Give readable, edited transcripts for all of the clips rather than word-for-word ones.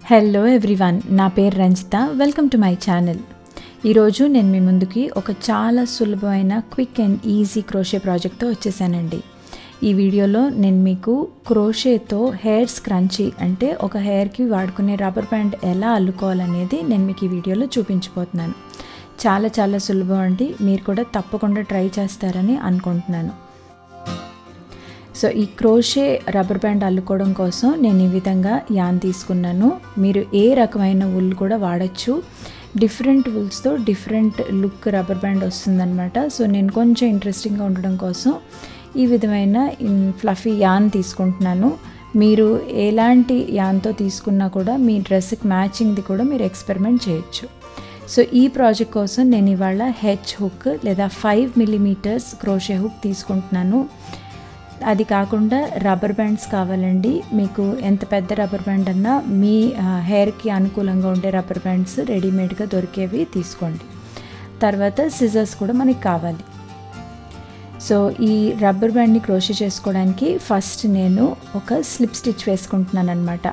Hello everyone, నా పేరు Ranjitha. Welcome to my channel. ఈరోజు నేను మీ ముందుకి ఒక చాలా సులభమైన క్విక్ అండ్ ఈజీ క్రోషే ప్రాజెక్ట్తో వచ్చేసానండి. ఈ వీడియోలో నేను మీకు క్రోషేతో హెయిర్ స్క్రంచీ అంటే ఒక హెయిర్కి వాడుకునే రబ్బర్ బ్యాండ్ ఎలా అల్లుకోవాలనేది నేను మీకు ఈ వీడియోలో చూపించబోతున్నాను. చాలా చాలా సులభం అండి. మీరు కూడా తప్పకుండా ట్రై చేస్తారని అనుకుంటున్నాను. సో ఈ క్రోషే రబ్బర్ బ్యాండ్ అల్లుకోవడం కోసం నేను ఈ విధంగా యాన్ తీసుకున్నాను. మీరు ఏ రకమైన వుల్ కూడా వాడచ్చు. డిఫరెంట్ వుల్స్తో డిఫరెంట్ లుక్ రబ్బర్ బ్యాండ్ వస్తుందన్నమాట. సో నేను కొంచెం ఇంట్రెస్టింగ్గా ఉండడం కోసం ఈ విధమైన ఫ్లఫీ యాన్ తీసుకుంటున్నాను. మీరు ఎలాంటి యాన్తో తీసుకున్నా కూడా మీ డ్రెస్కి మ్యాచింగ్ది కూడా మీరు ఎక్స్పెరిమెంట్ చేయొచ్చు. సో ఈ ప్రాజెక్ట్ కోసం నేను ఇవాళ హెచ్ హుక్ లేదా 5 మిల్లీమీటర్స్ క్రోషే హుక్ తీసుకుంటున్నాను. అది కాకుండా రబ్బర్ బ్యాండ్స్ కావాలండి. మీకు ఎంత పెద్ద రబ్బర్ బ్యాండ్ అన్నా మీ హెయిర్కి అనుకూలంగా ఉండే రబ్బర్ బ్యాండ్స్ రెడీమేడ్గా దొరికేవి తీసుకోండి. తర్వాత సిజర్స్ కూడా మనకి కావాలి. సో ఈ రబ్బర్ బ్యాండ్ని క్రోషే చేసుకోవడానికి ఫస్ట్ నేను ఒక స్లిప్ స్టిచ్ వేసుకుంటున్నాను అనమాట.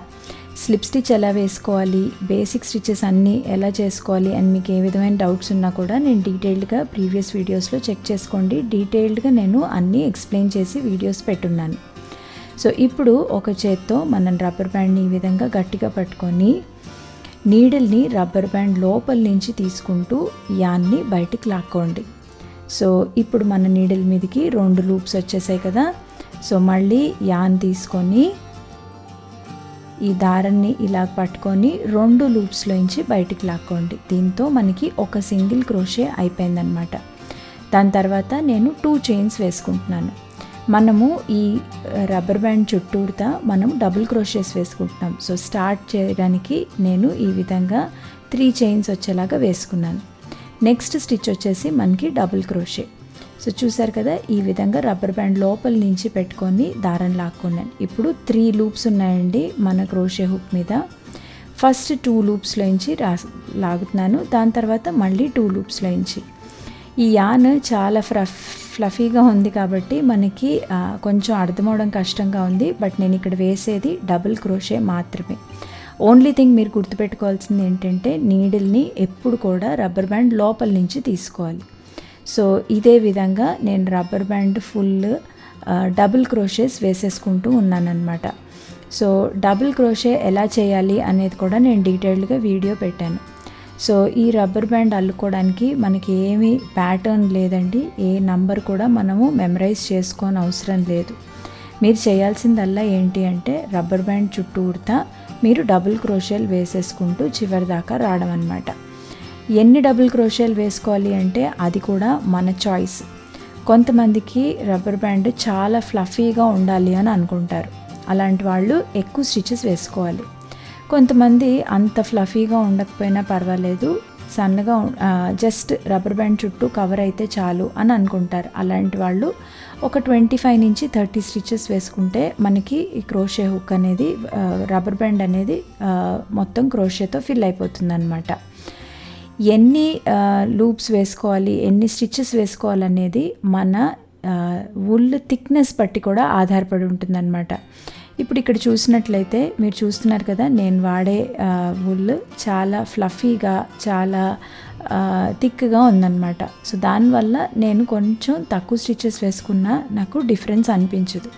స్లిప్ స్టిచ్ ఎలా వేసుకోవాలి, బేసిక్ స్టిచెస్ అన్నీ ఎలా చేసుకోవాలి అని మీకు ఏ విధమైన డౌట్స్ ఉన్నా కూడా నేను డీటెయిల్డ్గా ప్రీవియస్ వీడియోస్లో చెక్ చేసుకోండి. డీటెయిల్డ్గా నేను అన్నీ ఎక్స్ప్లెయిన్ చేసి వీడియోస్ పెట్టున్నాను. సో ఇప్పుడు ఒక చేత్తో మనం రబ్బర్ బ్యాండ్ని ఈ విధంగా గట్టిగా పట్టుకొని నీడిల్ని రబ్బర్ బ్యాండ్ లోపల నుంచి తీసుకుంటూ యాన్ని బయటికి లాక్కోండి. సో ఇప్పుడు మన నీడిల్ మీదకి 2 లూప్స్ వచ్చేసాయి కదా. సో మళ్ళీ యాన్ తీసుకొని ఈ దారాన్ని ఇలా పట్టుకొని 2 లూప్స్లోంచి బయటికి లాక్కోండి. దీంతో మనకి ఒక సింగిల్ క్రోషే అయిపోయిందనమాట. దాని తర్వాత నేను 2 చైన్స్ వేసుకుంటున్నాను. మనము ఈ రబ్బర్ బ్యాండ్ చుట్టూరుతా మనం డబుల్ క్రోషేస్ వేసుకుంటున్నాం. సో స్టార్ట్ చేయడానికి నేను ఈ విధంగా 3 చైన్స్ వచ్చేలాగా వేసుకున్నాను. నెక్స్ట్ స్టిచ్ వచ్చేసి మనకి డబుల్ క్రోషే. సో చూసారు కదా, ఈ విధంగా రబ్బర్ బ్యాండ్ లోపల నుంచి పెట్టుకొని దారం లాక్కున్నాను. ఇప్పుడు 3 లూప్స్ ఉన్నాయండి మన క్రోషే హుక్ మీద. ఫస్ట్ 2 లూప్స్లోంచి లాగుతున్నాను. దాని తర్వాత మళ్ళీ 2 లూప్స్లోంచి. ఈ యాన్ చాలా ఫ్లఫీగా ఉంది కాబట్టి మనకి కొంచెం అర్థమవడం కష్టంగా ఉంది. బట్ నేను ఇక్కడ వేసేది డబుల్ క్రోషే మాత్రమే. ఓన్లీ థింగ్ మీరు గుర్తుపెట్టుకోవాల్సింది ఏంటంటే నీడిల్ని ఎప్పుడు కూడా రబ్బర్ బ్యాండ్ లోపల నుంచి తీసుకోవాలి. సో ఇదే విధంగా నేను rubber band full double crochets వేసేసుకుంటూ ఉన్నానన్నమాట. సో డబుల్ క్రోషే ఎలా చేయాలి అనేది కూడా నేను డీటెయిల్డ్గా వీడియో పెట్టాను. సో ఈ రబ్బర్ బ్యాండ్ అల్లుకోవడానికి మనకి ఏమీ ప్యాటర్న్ లేదండి. ఏ నంబర్ కూడా మనము మెమరైజ్ చేసుకోని అవసరం లేదు. మీరు చేయాల్సిందల్లా ఏంటి అంటే రబ్బర్ బ్యాండ్ చుట్టూతా మీరు డబుల్ క్రోషేలు వేసేసుకుంటూ చివరి దాకా రావడం అన్నమాట. ఎన్ని డబుల్ క్రోషేలు వేసుకోవాలి అంటే అది కూడా మన చాయిస్. కొంతమందికి రబ్బర్ బ్యాండ్ చాలా ఫ్లఫీగా ఉండాలి అని అనుకుంటారు. అలాంటి వాళ్ళు ఎక్కువ స్టిచెస్ వేసుకోవాలి. కొంతమంది అంత ఫ్లఫీగా ఉండకపోయినా పర్వాలేదు, సన్నగా జస్ట్ రబ్బర్ బ్యాండ్ చుట్టూ కవర్ అయితే చాలు అని అనుకుంటారు. అలాంటి వాళ్ళు ఒక 25 నుంచి 30 స్టిచెస్ వేసుకుంటే మనకి ఈ క్రోషే హుక్ అనేది రబ్బర్ బ్యాండ్ అనేది మొత్తం క్రోషేతో ఫిల్ అయిపోతుంది అనమాట. ఎన్ని లూప్స్ వేసుకోవాలి, ఎన్ని స్టిచెస్ వేసుకోవాలనేది మన వుల్ థిక్నెస్ బట్టి కూడా ఆధారపడి ఉంటుందన్నమాట. ఇప్పుడు ఇక్కడ చూసినట్లయితే మీరు చూస్తున్నారు కదా, నేను వాడే వుల్ చాలా ఫ్లఫీగా చాలా థిక్గా ఉందన్నమాట. సో దానివల్ల నేను కొంచెం తక్కువ స్టిచెస్ వేసుకున్నా నాకు డిఫరెన్స్ అనిపించదు.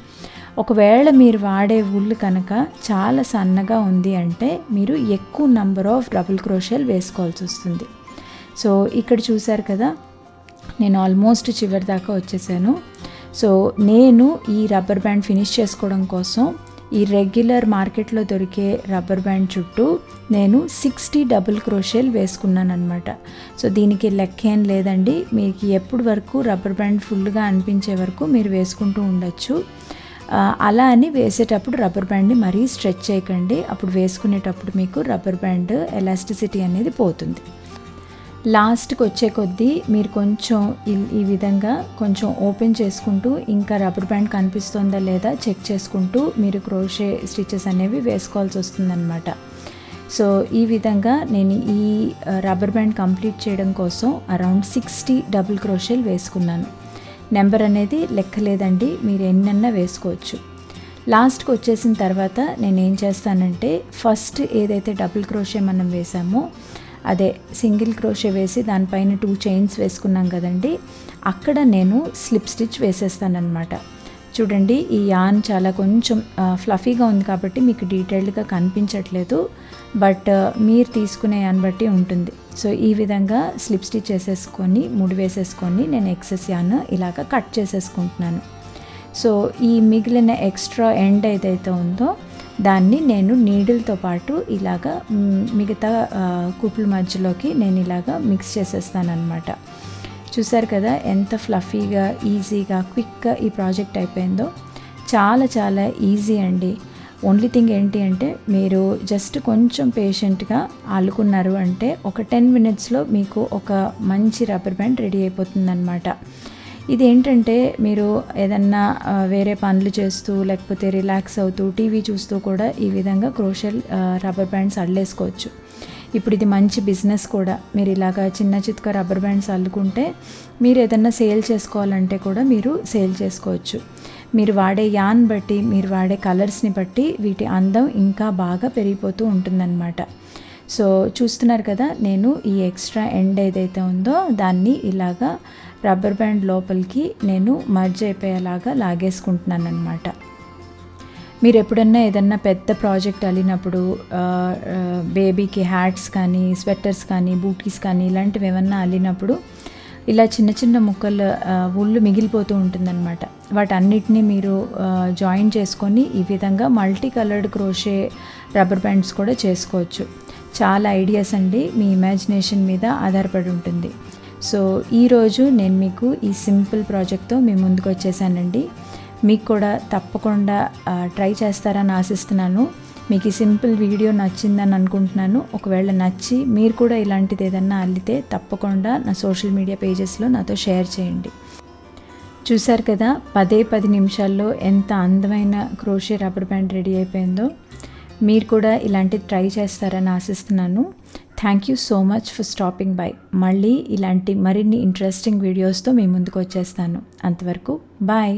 ఒకవేళ మీరు వాడే వుల్ కనుక చాలా సన్నగా ఉంది అంటే మీరు ఎక్కువ నంబర్ ఆఫ్ డబుల్ క్రోషేలు వేసుకోవాల్సి వస్తుంది. సో ఇక్కడ చూసారు కదా, నేను ఆల్మోస్ట్ చివరి దాకా వచ్చేసాను. సో నేను ఈ రబ్బర్ బ్యాండ్ ఫినిష్ చేసుకోవడం కోసం ఈ రెగ్యులర్ మార్కెట్లో దొరికే రబ్బర్ బ్యాండ్ చుట్టూ నేను 60 డబుల్ క్రోషేలు వేసుకున్నాను అనమాట. సో దీనికి లెక్కేం లేదండి. మీకు ఎప్పటి వరకు రబ్బర్ బ్యాండ్ ఫుల్గా అనిపించే వరకు మీరు వేసుకుంటూ ఉండొచ్చు. అలా అని వేసేటప్పుడు రబ్బర్ బ్యాండ్ని మరీ స్ట్రెచ్ చేయకండి. అప్పుడు వేసుకునేటప్పుడు మీకు రబ్బర్ బ్యాండ్ ఎలాస్టిసిటీ అనేది పోతుంది. లాస్ట్కి వచ్చే కొద్దీ మీరు కొంచెం ఈ విధంగా కొంచెం ఓపెన్ చేసుకుంటూ ఇంకా రబ్బర్ బ్యాండ్ కనిపిస్తుందా లేదా చెక్ చేసుకుంటూ మీరు క్రోషే స్టిచెస్ అనేవి వేసుకోవాల్సి వస్తుందన్నమాట. సో ఈ విధంగా నేను ఈ రబ్బర్ బ్యాండ్ కంప్లీట్ చేయడం కోసం అరౌండ్ 60 డబుల్ క్రోషేలు వేసుకున్నాను. నెంబర్ అనేది లెక్క లేదండి, మీరు ఎన్నన్నా వేసుకోవచ్చు. లాస్ట్కి వచ్చేసిన తర్వాత నేను ఏం చేస్తానంటే ఫస్ట్ ఏదైతే డబుల్ క్రోషే మనం వేసామో అదే సింగిల్ క్రోషే వేసి దానిపైన 2 చైన్స్ వేసుకున్నాం కదండి, అక్కడ నేను స్లిప్ స్టిచ్ వేసేస్తానన్నమాట. చూడండి ఈ యాన్ చాలా కొంచెం ఫ్లఫీగా ఉంది కాబట్టి మీకు డీటెయిల్డ్గా కనిపించట్లేదు, బట్ మీరు తీసుకునే యాన్ బట్టి ఉంటుంది. సో ఈ విధంగా స్లిప్ స్టిచ్ వేసేసుకొని ముడి వేసేసుకొని నేను ఎక్సెస్ యాన్ ఇలాగ కట్ చేసేసుకుంటున్నాను. సో ఈ మిగిలిన ఎక్స్ట్రా ఎండ్ ఏదైతే ఉందో దాన్ని నేను నీడిల్తో పాటు ఇలాగ మిగతా కుట్ల మధ్యలోకి నేను ఇలాగ మిక్స్ చేసేస్తాను అనమాట. చూసారు కదా ఎంత ఫ్లఫీగా ఈజీగా క్విక్గా ఈ ప్రాజెక్ట్ అయిపోయిందో. చాలా చాలా ఈజీ అండి. ఓన్లీ థింగ్ ఏంటి అంటే మీరు జస్ట్ కొంచెం పేషెంట్గా అల్లుకున్నారు అంటే ఒక 10 మినిట్స్లో మీకు ఒక మంచి రబ్బర్ బ్యాండ్ రెడీ అయిపోతుందన్నమాట. ఇదేంటంటే మీరు ఏదన్నా వేరే పనులు చేస్తూ లేకపోతే రిలాక్స్ అవుతూ టీవీ చూస్తూ కూడా ఈ విధంగా క్రోషెల్ రబ్బర్ బ్యాండ్స్ అల్లేసుకోవచ్చు. ఇప్పుడు ఇది మంచి బిజినెస్ కూడా. మీరు ఇలాగా చిన్న చితక రబ్బర్ బ్యాండ్స్ అల్లుకుంటే మీరు ఏదన్నా సేల్ చేసుకోవాలంటే కూడా మీరు సేల్ చేసుకోవచ్చు. మీరు వాడే యాన్ బట్టి మీరు వాడే కలర్స్ని బట్టి వీటి అందం ఇంకా బాగా పెరిగిపోతూ ఉంటుందన్నమాట. సో చూస్తున్నారు కదా, నేను ఈ ఎక్స్ట్రా ఎండ్ ఏదైతే ఉందో దాన్ని ఇలాగా రబ్బర్ బ్యాండ్ లోపలికి నేను మర్జ్ అయిపోయేలాగా లాగేసుకుంటున్నాను అనమాట. మీరు ఎప్పుడన్నా ఏదన్నా పెద్ద ప్రాజెక్ట్ అల్లినప్పుడు బేబీకి హ్యాట్స్ కానీ స్వెటర్స్ కానీ బూటీస్ కానీ ఇలాంటివి ఏమన్నా అల్లినప్పుడు ఇలా చిన్న చిన్న ముక్కలు ఉళ్ళు మిగిలిపోతూ ఉంటుందన్నమాట. వాటన్నిటిని మీరు జాయిన్ చేసుకొని ఈ విధంగా multi coloured crochet rubber bands కూడా చేసుకోవచ్చు. చాలా ఐడియాస్ అండి, మీ ఇమాజినేషన్ మీద ఆధారపడి ఉంటుంది. సో ఈరోజు నేను మీకు ఈ సింపుల్ ప్రాజెక్ట్తో మీ ముందుకు వచ్చేసానండి. మీకు కూడా తప్పకుండా ట్రై చేస్తారని ఆశిస్తున్నాను. మీకు ఈ సింపుల్ వీడియో నచ్చిందని అనుకుంటున్నాను. ఒకవేళ నచ్చి మీరు కూడా ఇలాంటిది ఏదన్నా అల్లితే తప్పకుండా నా సోషల్ మీడియా పేజెస్లో నాతో షేర్ చేయండి. చూశారు కదా 10 నిమిషాల్లో ఎంత అందమైన క్రోషే రబ్బర్ బ్యాండ్ రెడీ అయిపోయిందో. మీరు కూడా ఇలాంటిది ట్రై చేస్తారని ఆశిస్తున్నాను. Thank you so much for stopping by. మళ్ళీ ఇలాంటి మరిన్ని ఇంట్రెస్టింగ్ వీడియోస్తో మీ ముందుకు వచ్చేస్తాను. అంతవరకు బాయ్.